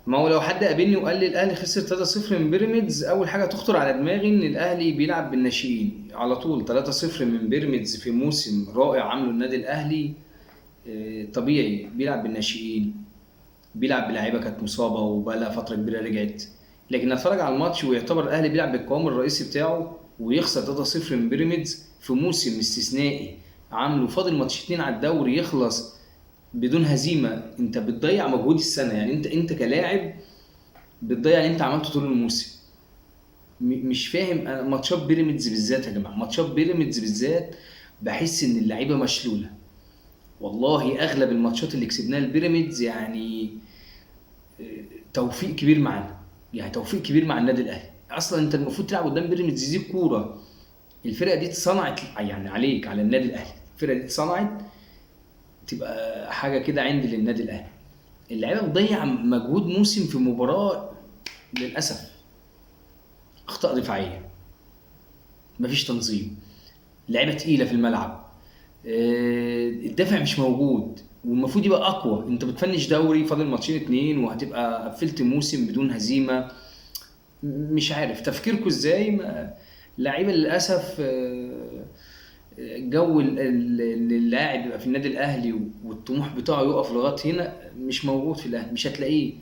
ما هو لو حد قابلني وقال لي الاهلي خسر 3-0 من بيراميدز، اول حاجه تخطر على دماغي ان الاهلي بيلعب بالناشئين على طول. 3-0 من بيراميدز في موسم رائع عامله النادي الاهلي. طبيعي بيلعب بالناشئين، بيلعب بلاعيبه كانت مصابه وبقى لها فتره كبيره رجعت. لكن اتفرج على الماتش ويعتبر الاهلي بيلعب بالقوام الرئيسي بتاعه ويخسر 3-0 من بيراميدز في موسم استثنائي عامله فاضل ماتش 2 على الدوري يخلص بدون هزيمه. انت بتضيع مجهود السنه، يعني انت كلاعب بتضيع اللي انت عملته طول الموسم. مش فاهم انا ماتشات بيراميدز بالذات يا جماعه، ماتشات بيراميدز بالذات بحس ان اللعيبه مشلوله. والله اغلب الماتشات اللي كسبناها البيراميدز يعني توفيق كبير معانا، يعني توفيق كبير مع النادي الاهلي. اصلا انت المفروض تلعب قدام بيراميدز دي كوره. الفرقه دي اتصنعت يعني عليك على النادي الاهلي، الفرقه دي اتصنعت تبقى حاجه كده عندي للنادي الاهلي. اللعيبه بتضيع مجهود موسم في مباراه للاسف. اخطاء دفاعيه، مفيش تنظيم، لعيبه تقيله في الملعب. الدافع مش موجود والمفروض يبقى اقوى. انت بتفنش دوري فاضل ماتشين اتنين وهتبقى قفلت موسم بدون هزيمه. مش عارف تفكيركم ازاي. لعيبه للاسف. جو اللاعب يبقى في النادي الاهلي والطموح بتاعه يقف لغايه هنا مش موجود في الاهلي، مش هتلاقيه.